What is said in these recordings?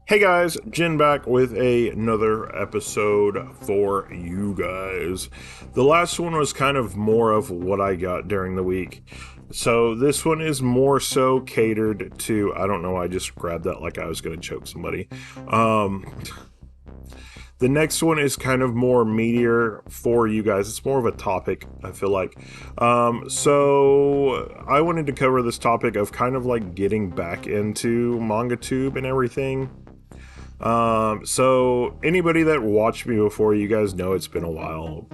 Hey guys, Jin back with another episode for you guys. The last one was kind of more of what I got during the week. So this one is more so catered to, I don't know, I just grabbed that like I was going to choke somebody. Um, the next one is kind of more meatier for you guys. It's more of a topic, I feel like. So I wanted to cover this topic of kind of like getting back into mangatube and everything. So anybody that watched me before, you guys know it's been a while.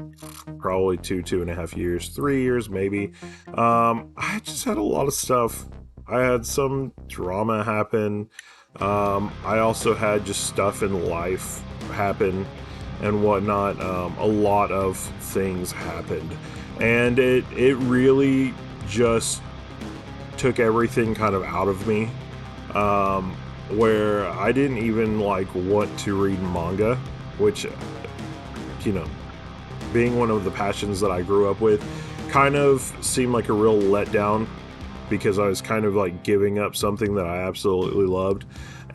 Probably 2.5 years, 3 years maybe. I just had a lot of stuff. I had some drama happen. I also had just stuff in life happen and whatnot. A lot of things happened. And it really just took everything kind of out of me. Where I didn't even like want to read manga, which, you know, being one of the passions that I grew up with, kind of seemed like a real letdown because I was kind of like giving up something that I absolutely loved,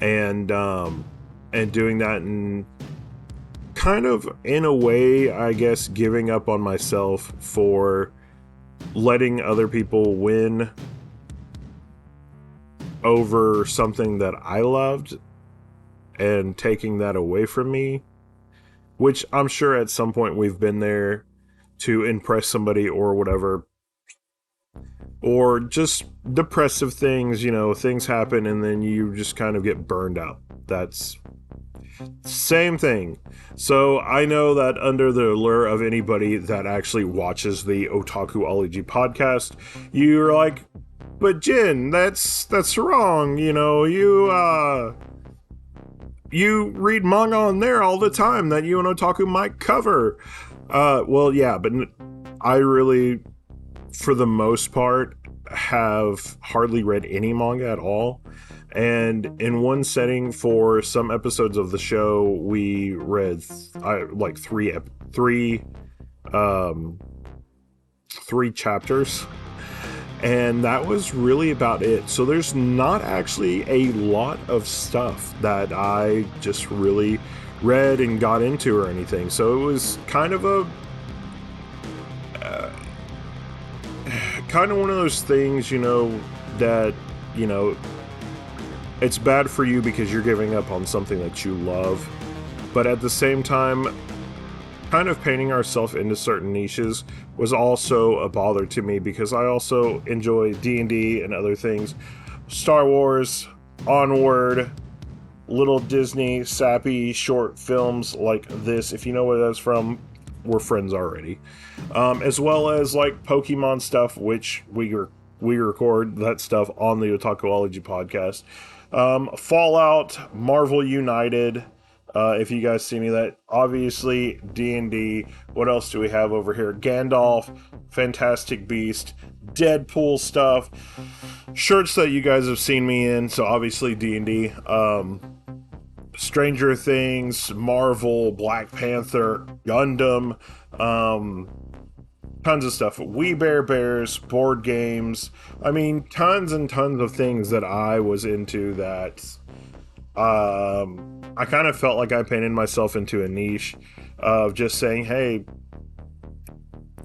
and doing that and kind of in a way, I guess, giving up on myself for letting other people win over something that I loved and taking that away from me, which I'm sure at some point we've been there to impress somebody or whatever, or just depressive things, things happen and then you just kind of get burned out. That's same thing. So I know that under the allure of anybody that actually watches the Otakuology podcast, you're like, but Jin, that's wrong. You read manga on there all the time that you and Otaku might cover. Well, yeah, but I really, for the most part, have hardly read any manga at all. And in one setting, for some episodes of the show, we read like um, three chapters, and that was really about it. So there's not actually a lot of stuff that I just really read and got into or anything. So it was kind of a kind of one of those things, that it's bad for you because you're giving up on something that you love, but at the same time, kind of painting ourselves into certain niches was also a bother to me because I also enjoy D&D and other things. Star Wars, Onward, little Disney sappy short films like this. If you know where that's from, we're friends already. As well as like Pokemon stuff, which we record that stuff on the Otakuology podcast. Fallout, Marvel United. If you guys see any of that, obviously D&D. What else do we have over here? Gandalf, Fantastic Beast, Deadpool stuff, shirts that you guys have seen me in. So obviously D&D. Stranger Things, Marvel, Black Panther, Gundam, tons of stuff. We Bear Bears, board games. I mean, tons and tons of things that I was into that I kind of felt like I painted myself into a niche of just saying, hey,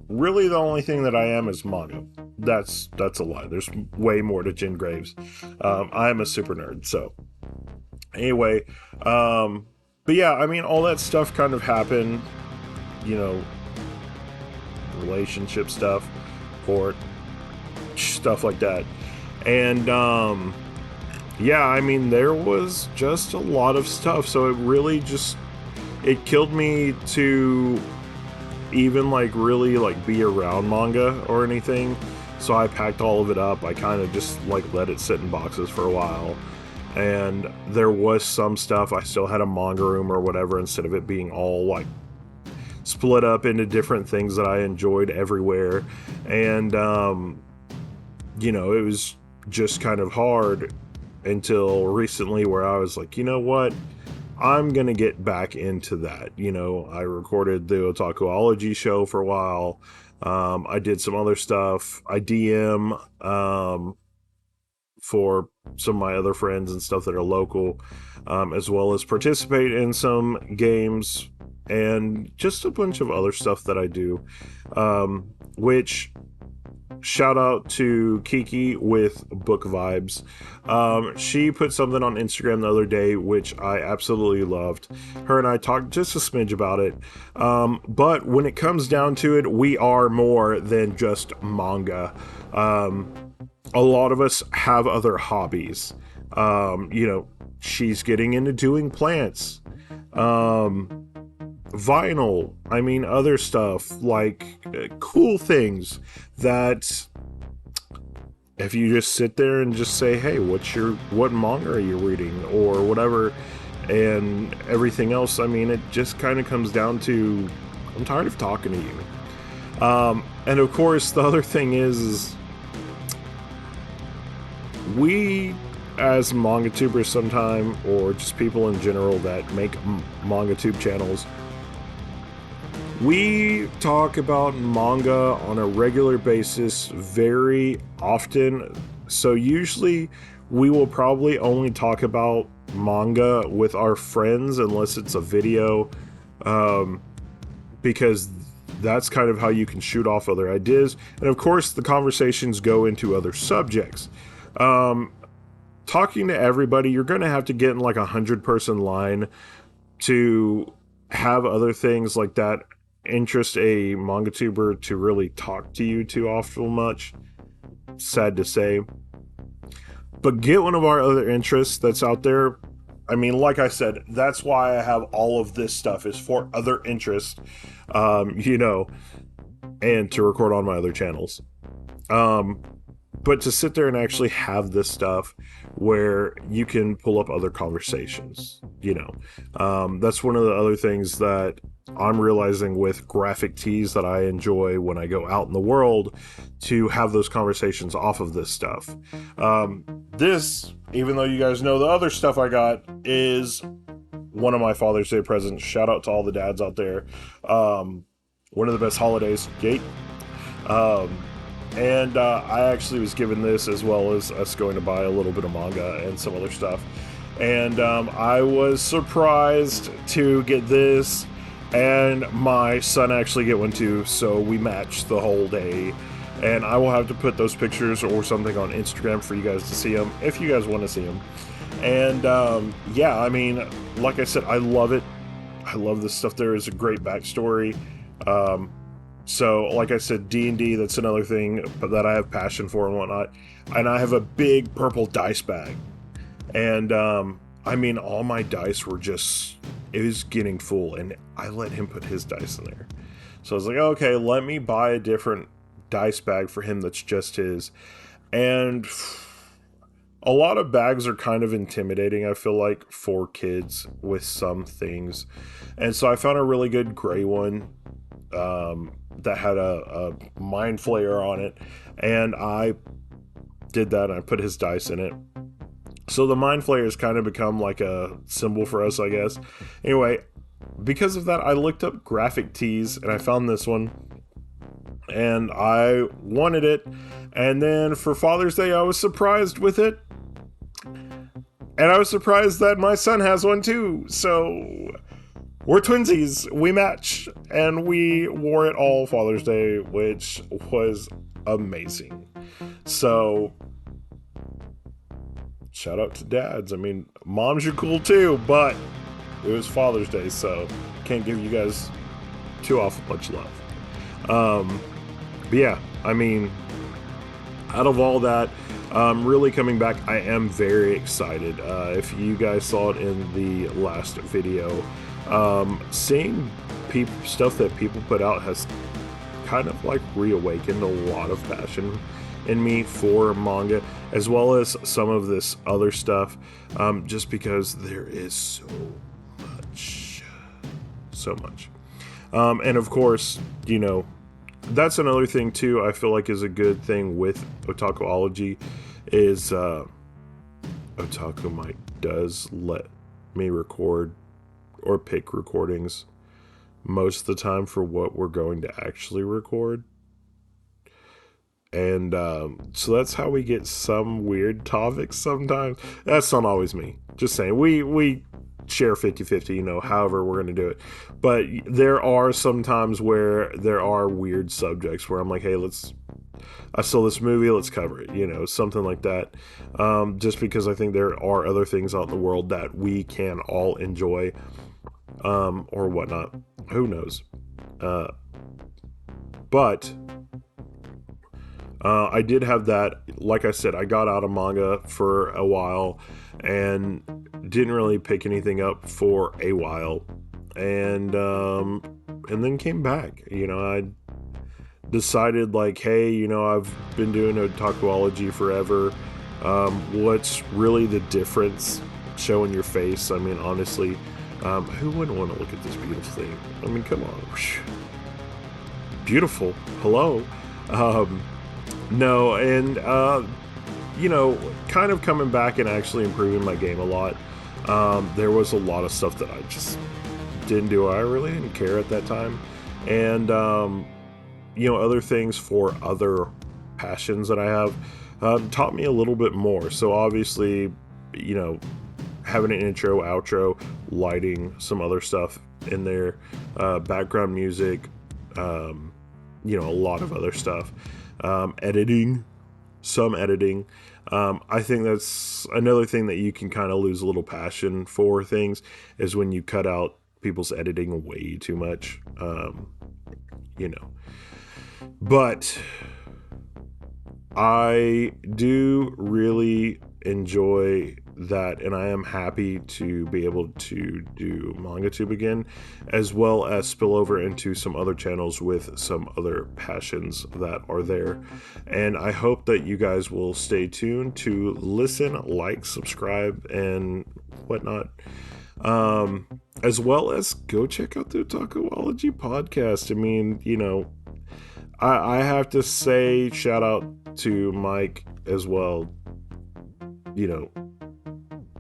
really the only thing that I am is manga. That's a lie. There's way more to Jin Graves. I am a super nerd, so anyway, but yeah, I mean, all that stuff kind of happened, you know, relationship stuff, court, stuff like that. And, yeah, I mean, there was just a lot of stuff, so it really just, it killed me to even, like, really, like, be around manga or anything, so I packed all of it up. I kind of just, like, let it sit in boxes for a while. And there was some stuff, I still had a manga room or whatever, instead of it being all like split up into different things that I enjoyed everywhere. And it was just kind of hard until recently where I was like, you know what, I'm gonna get back into that. I recorded the Otakuology show for a while. I did some other stuff. I DM for some of my other friends and stuff that are local, as well as participate in some games and just a bunch of other stuff that I do, which shout out to Kiki with Book Vibes. She put something on Instagram the other day, which I absolutely loved. Her and I talked just a smidge about it. But when it comes down to it, we are more than just manga. A lot of us have other hobbies. She's getting into doing plants. Vinyl, I mean, other stuff like cool things that if you just sit there and just say, hey, what manga are you reading or whatever, and everything else, I mean, it just kind of comes down to, I'm tired of talking to you. And of course, the other thing is we as manga tubers sometime, or just people in general that make manga tube channels, we talk about manga on a regular basis very often. So usually we will probably only talk about manga with our friends unless it's a video, because that's kind of how you can shoot off other ideas. And of course the conversations go into other subjects. Talking to everybody, you're going to have to get in like 100-person line to have other things like that interest a manga tuber to really talk to you too often much. Sad to say. But get one of our other interests that's out there. I mean, like I said, that's why I have all of this stuff, is for other interests, and to record on my other channels. But to sit there and actually have this stuff where you can pull up other conversations, that's one of the other things that I'm realizing with graphic tees that I enjoy when I go out in the world, to have those conversations off of this stuff. This, even though you guys know the other stuff I got, is one of my Father's Day presents. Shout out to all the dads out there. One of the best holidays, Gate. And I actually was given this, as well as us going to buy a little bit of manga and some other stuff. And I was surprised to get this, and my son actually get one too, so we matched the whole day. And I will have to put those pictures or something on Instagram for you guys to see them, if you guys want to see them. And yeah, I mean, like I said, I love it. I love this stuff. There is a great backstory. So, like I said, D&D, that's another thing that I have passion for and whatnot. And I have a big purple dice bag. And, I mean, all my dice were just, it was getting full. And I let him put his dice in there. So I was like, okay, let me buy a different dice bag for him that's just his. And a lot of bags are kind of intimidating, I feel like, for kids with some things. And so I found a really good gray one. That had a mind flayer on it, and I did that, and I put his dice in it. So the mind flayer has kind of become like a symbol for us, I guess. Anyway, because of that, I looked up graphic tees, and I found this one, and I wanted it. And then for Father's Day, I was surprised with it, and I was surprised that my son has one too. So we're twinsies, we match, and we wore it all Father's Day, which was amazing. So, shout out to dads. I mean, moms are cool too, but it was Father's Day, so can't give you guys too awful much love. But yeah, I mean, out of all that, really coming back, I am very excited. If you guys saw it in the last video, seeing stuff that people put out has kind of like reawakened a lot of passion in me for manga, as well as some of this other stuff, just because there is so much. And of course, that's another thing too, I feel like is a good thing with Otakuology, is Otaku Mike does let me record or pick recordings most of the time for what we're going to actually record. And so that's how we get some weird topics sometimes. That's not always me. Just saying. We share 50-50, however we're going to do it. But there are some times where there are weird subjects where I'm like, hey, I saw this movie, let's cover it, something like that. Just because I think there are other things out in the world that we can all enjoy, or whatnot. Who knows? But I did have that. Like I said, I got out of manga for a while and didn't really pick anything up for a while, and then came back. I decided, like, hey, I've been doing otakuology forever. What's really the difference? Show in your face. I mean, honestly, who wouldn't want to look at this beautiful thing? I mean, come on. Beautiful. Hello. No, and, kind of coming back and actually improving my game a lot. There was a lot of stuff that I just didn't do. I really didn't care at that time. And, other things for other passions that I have taught me a little bit more. So obviously, having an intro, outro, lighting, some other stuff in there, background music, a lot of other stuff. Editing. I think that's another thing that you can kind of lose a little passion for things, is when you cut out people's editing way too much. But I do really enjoy that, and I am happy to be able to do MangaTube again, as well as spill over into some other channels with some other passions that are there. And I hope that you guys will stay tuned to listen, like, subscribe, and whatnot. As well as go check out the Otakuology podcast. I mean, I have to say shout out to Mike as well,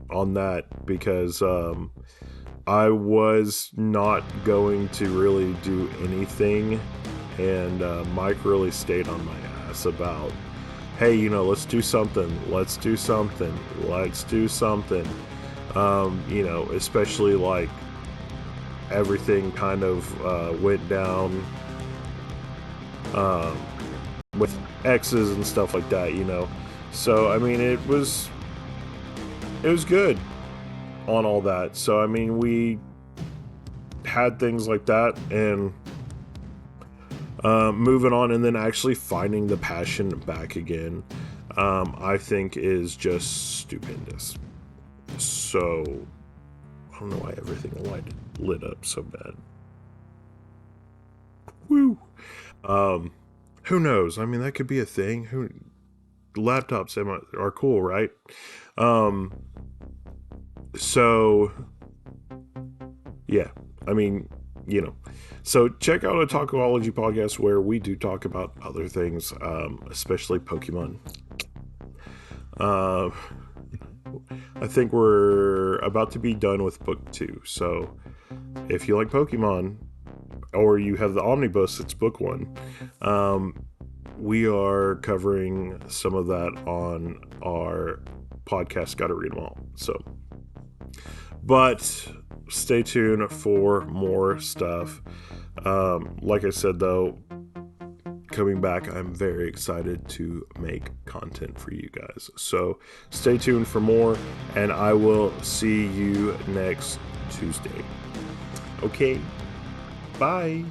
on that, because I was not going to really do anything, and Mike really stayed on my ass about, hey, let's do something, especially like everything kind of went down with X's and stuff like that, so I mean it was good on all that. So I mean, we had things like that, and moving on, and then actually finding the passion back again, I think is just stupendous. So I don't know why everything lit up so bad. Woo. Who knows? I mean, that could be a thing. Laptops are cool, right? So yeah, I mean, so check out Otakuology podcast, where we do talk about other things, especially Pokemon. I think we're about to be done with book 2. So if you like Pokemon, or you have the omnibus, it's book 1. We are covering some of that on our podcast, Gotta Read 'Em All. So, but stay tuned for more stuff. Like I said, though, coming back, I'm very excited to make content for you guys. So stay tuned for more, and I will see you next Tuesday. Okay, bye.